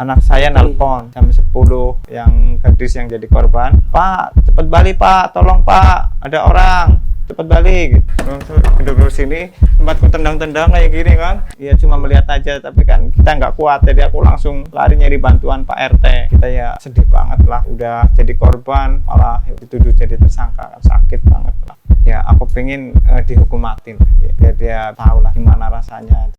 Anak saya nelpon jam 10 yang gadis yang jadi korban, "Pak, cepet balik Pak, tolong Pak, ada orang, cepet balik." Duduk sini, tempatku tendang-tendang kayak gini kan. Ya cuma melihat aja, tapi kan kita nggak kuat, jadi aku langsung lari nyari bantuan Pak RT. Kita ya sedih banget lah, udah jadi korban malah dituduh jadi tersangka, kan sakit banget lah. Ya aku pengen dihukum mati lah, biar dia tahu lah gimana rasanya.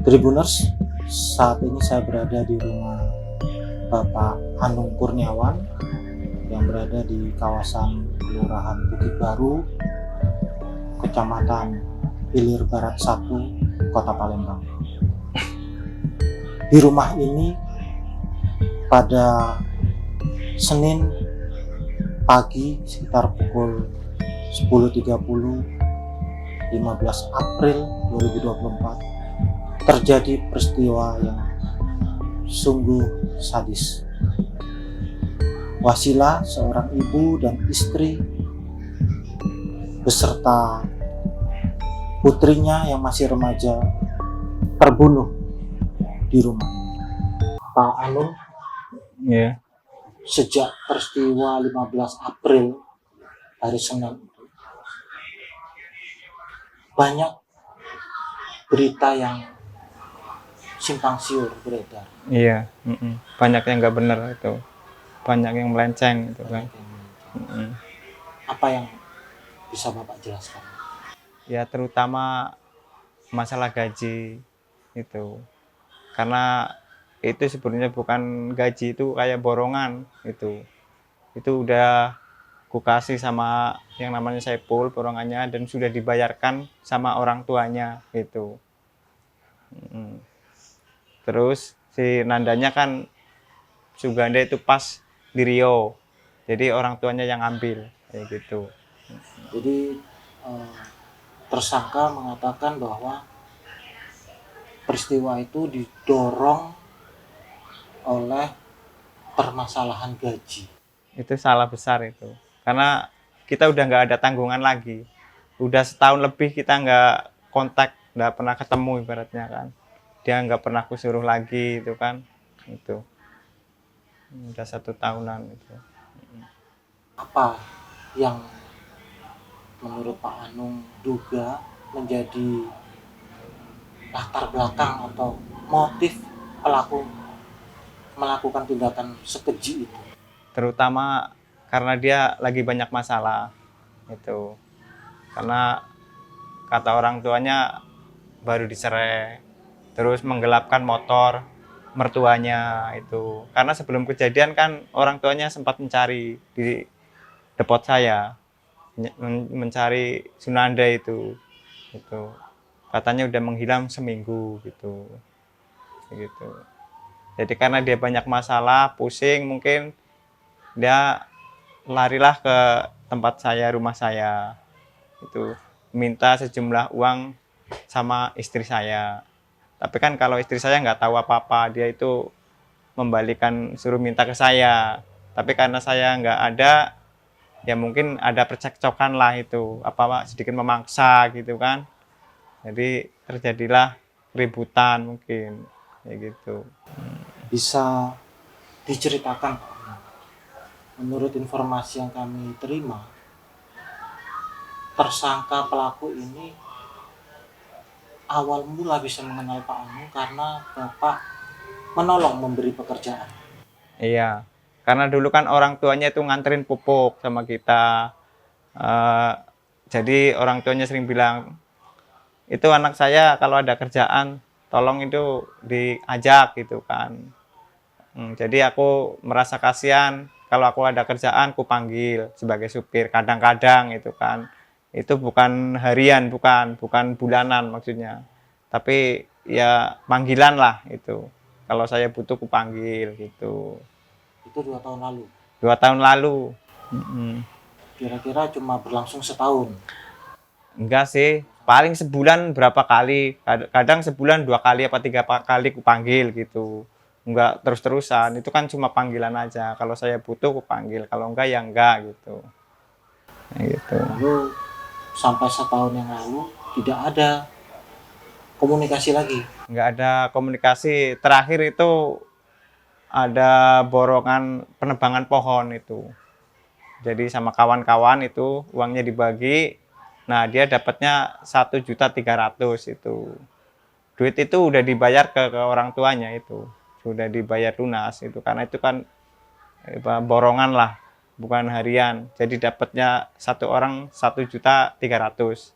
Tribuners, saat ini saya berada di rumah Bapak Anung Kurniawan yang berada di kawasan Kelurahan Bukit Baru, Kecamatan Ilir Barat 1, Kota Palembang. Di rumah ini pada Senin pagi sekitar pukul 10.30 15 April 2024 terjadi peristiwa yang sungguh sadis. Wasilah, seorang ibu dan istri beserta putrinya yang masih remaja terbunuh di rumah. Pak Anung, Ya. sejak peristiwa 15 April hari Senin banyak berita yang simpang siur beredar. Iya, banyak yang nggak benar itu, banyak yang melenceng itu kan. Apa yang bisa Bapak jelaskan? Ya terutama masalah gaji itu, karena itu sebenarnya bukan gaji, itu kayak borongan itu udah kukasih sama yang namanya Saipul borongannya, dan sudah dibayarkan sama orang tuanya gitu. Terus si Nandanya kan Suganda itu pas di Rio, jadi orang tuanya yang ambil kayak gitu. Jadi tersangka mengatakan bahwa peristiwa itu didorong oleh permasalahan gaji. Itu salah besar itu, karena kita udah nggak ada tanggungan lagi, udah setahun lebih kita nggak kontak, nggak pernah ketemu ibaratnya kan. Dia nggak pernah kusuruh lagi itu kan, itu udah 1 tahunan itu. Apa yang menurut Pak Anung duga menjadi latar belakang atau motif pelaku melakukan tindakan sekeji itu? Terutama karena dia lagi banyak masalah itu, karena kata orang tuanya baru dicerai, terus menggelapkan motor mertuanya itu, karena sebelum kejadian kan orang tuanya sempat mencari di depot saya, mencari Sunanda itu katanya udah menghilang seminggu gitu. Jadi karena dia banyak masalah, pusing, mungkin dia larilah ke tempat saya, rumah saya itu, minta sejumlah uang sama istri saya. Tapi kan kalau istri saya nggak tahu apa-apa, dia itu membalikan, suruh minta ke saya. Tapi karena saya nggak ada, ya mungkin ada percekcokan lah itu, apa sedikit memaksa gitu kan. Jadi terjadilah keributan mungkin kayak gitu. Bisa diceritakan Pak? Menurut informasi yang kami terima, tersangka pelaku ini awal mula bisa mengenal Pak Anung karena Bapak menolong memberi pekerjaan. Iya, karena dulu kan orang tuanya itu nganterin pupuk sama kita. Jadi orang tuanya sering bilang, itu anak saya kalau ada kerjaan tolong itu diajak gitu kan. Jadi aku merasa kasihan, kalau aku ada kerjaan ku panggil sebagai supir kadang-kadang itu kan. Itu bukan harian, bukan bulanan maksudnya, tapi ya panggilan lah itu. Kalau saya butuh ku panggil gitu. Itu 2 tahun lalu. 2 tahun lalu. kira-kira cuma berlangsung setahun. Enggak sih, paling sebulan berapa kali, kadang sebulan 2 kali apa 3 kali kupanggil gitu. Enggak terus-terusan, itu kan cuma panggilan aja. Kalau saya butuh kupanggil, kalau enggak ya enggak gitu. Gitu. Lalu sampai setahun yang lalu tidak ada komunikasi lagi. Enggak ada komunikasi. Terakhir itu ada borongan penebangan pohon itu. Jadi sama kawan-kawan itu uangnya dibagi. Nah, dia dapatnya 1.300.000 itu. Duit itu udah dibayar ke orang tuanya itu. Sudah dibayar lunas itu karena itu kan borongan lah, bukan harian. Jadi dapatnya satu orang 1.300.000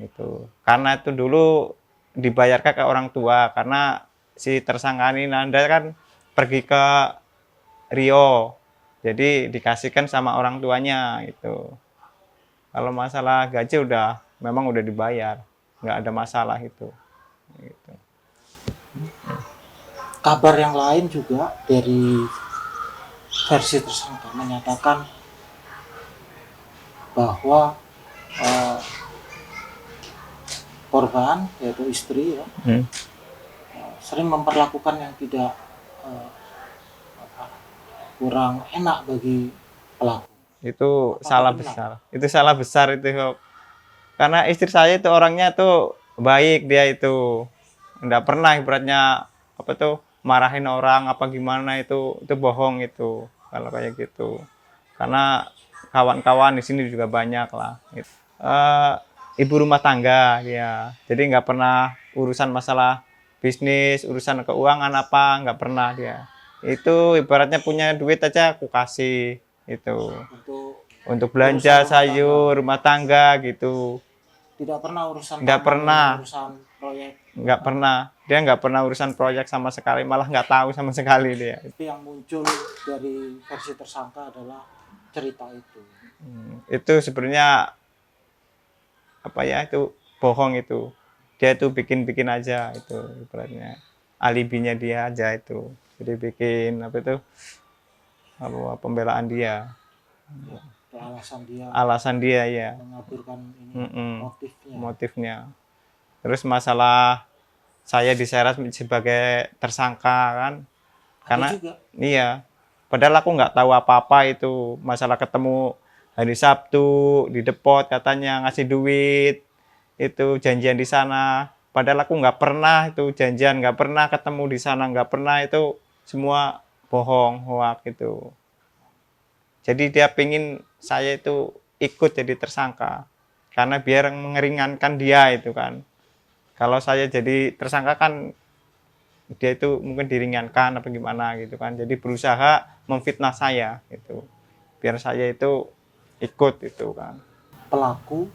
gitu. Karena itu dulu dibayarkan ke orang tua karena si tersangka ini Nanda kan pergi ke Rio. Jadi dikasihkan sama orang tuanya itu. Kalau masalah gaji memang udah dibayar, nggak ada masalah itu. Gitu. Kabar yang lain juga dari versi tersangka menyatakan bahwa korban yaitu istri ya, sering memperlakukan yang tidak kurang enak bagi pelaku. Itu Apakah salah benar? besar. Itu salah besar itu. Karena istri saya itu orangnya tuh baik, dia itu nggak pernah ibaratnya apa tuh marahin orang apa gimana itu bohong itu kalau kayak gitu. Karena kawan-kawan di sini juga banyak lah. Ibu rumah tangga dia, jadi nggak pernah urusan masalah bisnis, urusan keuangan apa nggak pernah dia. Itu ibaratnya punya duit aja aku kasih itu untuk belanja urusan sayur rumah tangga gitu. tidak pernah urusan Nggak tanah, pernah. urusan proyek. Nggak pernah, dia nggak pernah urusan proyek sama sekali, malah nggak tahu sama sekali dia. Tapi yang muncul dari versi tersangka adalah cerita itu. Itu sebenarnya apa ya, itu bohong itu, dia itu bikin aja itu ibaratnya alibinya dia aja itu, jadi bikin apa itu apa pembelaan dia, alasan dia ya mengaburkan ini, motifnya. Terus masalah saya diseret sebagai tersangka kan, karena juga. Iya, padahal aku nggak tahu apa-apa itu masalah ketemu hari Sabtu di depot katanya ngasih duit itu janjian di sana, padahal aku nggak pernah itu janjian, nggak pernah ketemu di sana, nggak pernah, itu semua bohong, hoak itu. Jadi dia pingin saya itu ikut jadi tersangka karena biar mengeringankan dia itu kan. Kalau saya jadi tersangka kan dia itu mungkin diringankan apa gimana gitu kan, jadi berusaha memfitnah saya gitu biar saya itu ikut itu kan. Pelaku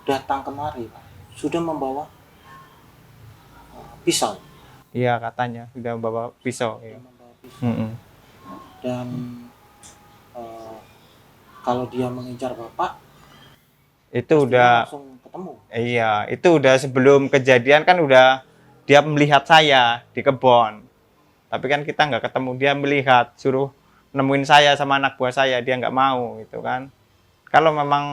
datang kemari Pak, sudah membawa pisau. Iya katanya sudah bawa pisau ya. Dan kalau dia mengincar Bapak itu udah langsung ketemu. Iya, itu udah sebelum kejadian kan udah dia melihat saya di kebun. Tapi kan kita nggak ketemu, dia melihat, suruh nemuin saya sama anak buah saya, dia nggak mau gitu kan. Kalau memang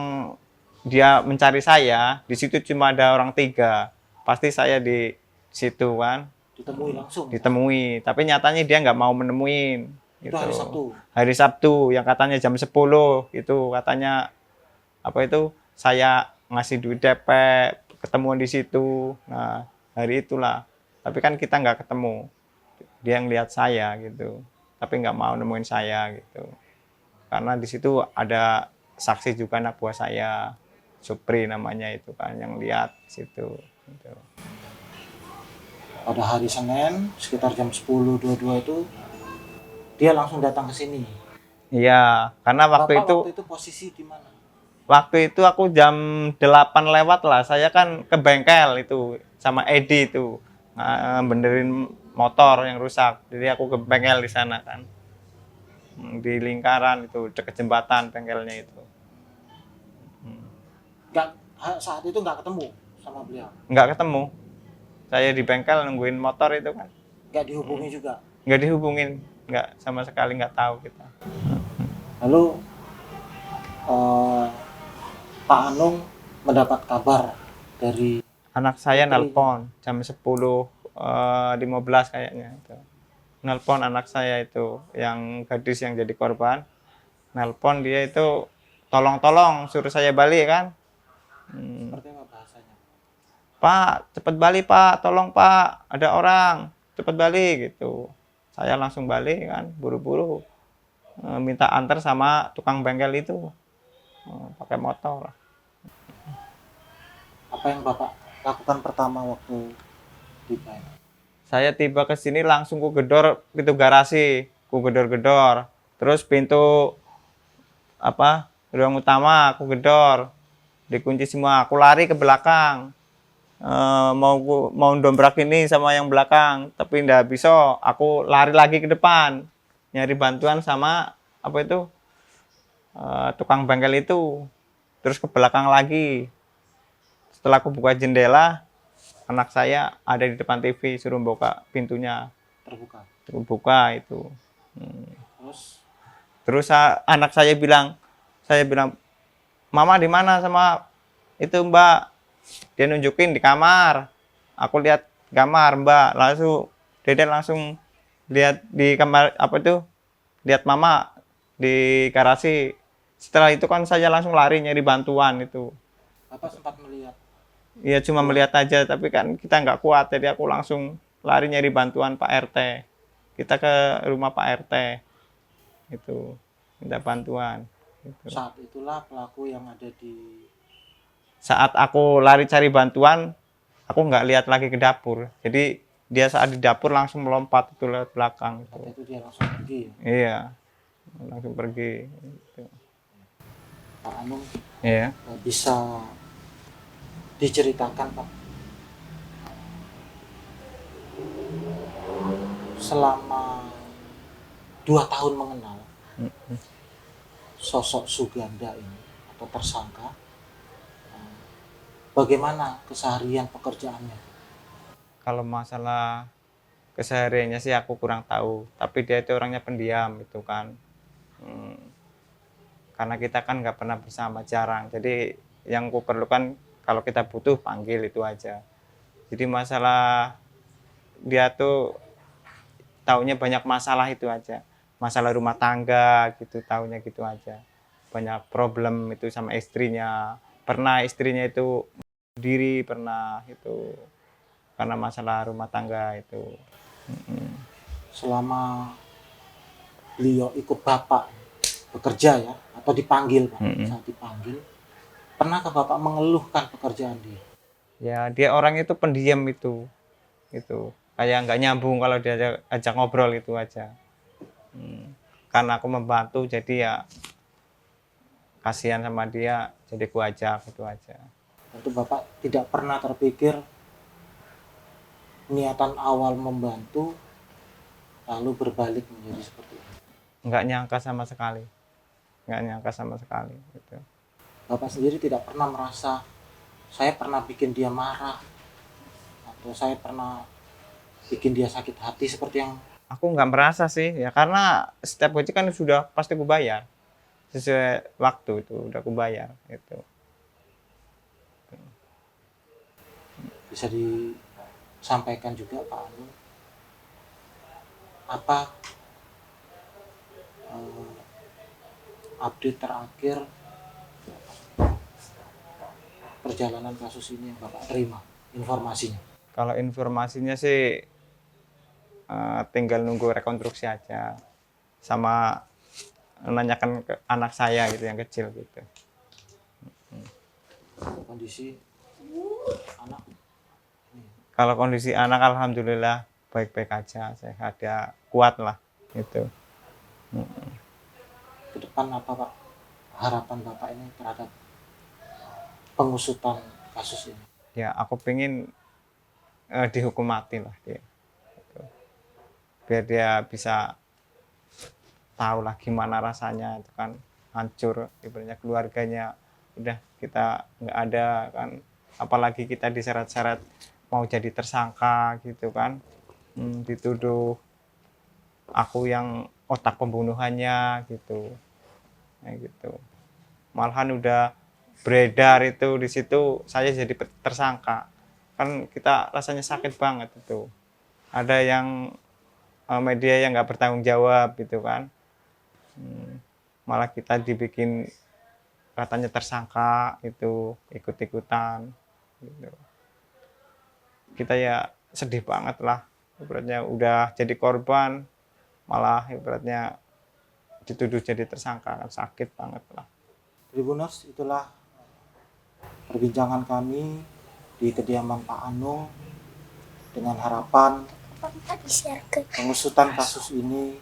dia mencari saya, di situ cuma ada orang 3, pasti saya di situ kan. Ditemui langsung. Ditemui, tapi nyatanya dia nggak mau menemuin. Itu gitu. hari Sabtu. Hari Sabtu yang katanya jam 10 itu katanya apa itu saya ngasih duit DP, ketemuan di situ. Nah hari itulah, tapi kan kita nggak ketemu, dia ngelihat saya gitu tapi nggak mau nemuin saya gitu karena di situ ada saksi juga anak buah saya, Supri namanya itu kan yang lihat situ gitu. Pada hari Senin sekitar jam 10.22 itu dia langsung datang ke sini. Iya, karena waktu Bapak itu posisi di mana? Waktu itu aku jam 8 lewat lah, saya kan ke bengkel itu sama Edi itu benerin motor yang rusak, jadi aku ke bengkel di sana kan, di lingkaran itu dekat jembatan bengkelnya itu. Saat itu nggak ketemu sama beliau? Nggak ketemu, saya di bengkel nungguin motor itu kan. Nggak dihubungi juga? Nggak dihubungin, nggak sama sekali, nggak tahu kita. Lalu eh, Pak Anung mendapat kabar dari Anak saya Putri. nelpon jam 10.15 kayaknya itu. Nelpon anak saya itu yang gadis yang jadi korban. Nelpon dia itu tolong suruh saya balik kan. Seperti apa bahasanya? Pak, cepet balik Pak, tolong Pak, ada orang, cepet balik gitu. Saya langsung balik kan, buru-buru. Minta antar sama tukang bengkel itu, pakai motor. Apa yang Bapak lakukan pertama waktu tiba? Saya tiba ke sini langsung ku gedor pintu garasi, ku gedor-gedor. Terus pintu apa ruang utama aku gedor, dikunci semua. Aku lari ke belakang. Mau dobrak ini sama yang belakang, tapi ndak bisa. Aku lari lagi ke depan, nyari bantuan sama apa itu tukang bengkel itu. Terus ke belakang lagi. Setelah aku buka jendela, anak saya ada di depan TV, suruh buka pintunya. Terbuka. Buka itu. Terus Terus anak saya bilang, mama di mana sama itu Mbak? Dia nunjukin di kamar. Aku lihat kamar Mbak, langsung Dede langsung lihat di kamar apa itu, lihat mama di garasi. Setelah itu kan saya langsung lari nyari bantuan itu. Bapak sempat melihat. Iya cuma melihat aja, tapi kan kita nggak kuat, jadi aku langsung lari nyari bantuan Pak RT. Kita ke rumah Pak RT itu minta bantuan. Gitu. Saat itulah pelaku yang ada di. Saat aku lari cari bantuan, aku nggak lihat lagi ke dapur. Jadi dia saat di dapur langsung melompat itu lewat belakang. Saat itu dia langsung pergi. Iya, langsung pergi. Gitu. Pak Anung Iya. bisa diceritakan Pak, selama 2 tahun mengenal sosok Suganda ini atau tersangka, bagaimana keseharian pekerjaannya? Kalau masalah kesehariannya sih aku kurang tahu, tapi dia itu orangnya pendiam itu kan. Karena kita kan nggak pernah bersama, jarang. Jadi yang ku perlukan kalau kita butuh panggil itu aja. Jadi masalah dia tuh taunya banyak masalah itu aja. Masalah rumah tangga gitu, taunya gitu aja. Banyak problem itu sama istrinya. Pernah istrinya itu diri, pernah itu karena masalah rumah tangga itu. Selama beliau ikut Bapak bekerja ya, atau dipanggil Pak, saat dipanggil, pernahkah Bapak mengeluhkan pekerjaan dia? Ya dia orang itu pendiam itu kayak nggak nyambung kalau dia ajak ngobrol itu aja. Karena aku membantu jadi ya kasihan sama dia, jadi ku ajak itu aja. Tentu Bapak tidak pernah terpikir niatan awal membantu lalu berbalik menjadi seperti ini. Nggak nyangka sama sekali, gitu. Bapak sendiri tidak pernah merasa saya pernah bikin dia marah atau saya pernah bikin dia sakit hati seperti yang. Aku nggak merasa sih ya, karena setiap gaji kan sudah pasti aku bayar sesuai waktu, itu udah aku bayar itu. Bisa disampaikan juga Pak Anu, apa update terakhir perjalanan kasus ini yang Bapak terima informasinya? Kalau informasinya sih tinggal nunggu rekonstruksi aja, sama menanyakan ke anak saya gitu yang kecil gitu. Kondisi anak? Kalau kondisi anak alhamdulillah baik-baik aja, sehat ya, kuat lah gitu. Ke depan apa Pak harapan Bapak ini terhadap pengusutan kasus ini? Ya aku pengen dihukum mati lah dia gitu. Biar dia bisa tahu lah gimana rasanya itu kan, hancur ibaratnya keluarganya, udah kita nggak ada kan, apalagi kita diseret-seret mau jadi tersangka gitu kan. Dituduh aku yang otak pembunuhannya gitu, kayak gitu. malahan udah beredar itu di situ saya jadi tersangka. Kan kita rasanya sakit banget itu. Ada yang media yang nggak bertanggung jawab gitu kan. Malah kita dibikin katanya tersangka itu ikut-ikutan gitu. Kita ya sedih banget lah, ibaratnya udah jadi korban malah ibaratnya dituduh jadi tersangka, kan sakit banget lah. Tribuners, itulah perbincangan kami di kediaman Pak Anung, dengan harapan pengusutan kasus ini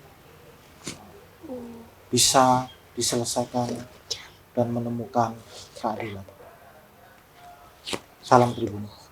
bisa diselesaikan dan menemukan keadilan. Salam Tribuners.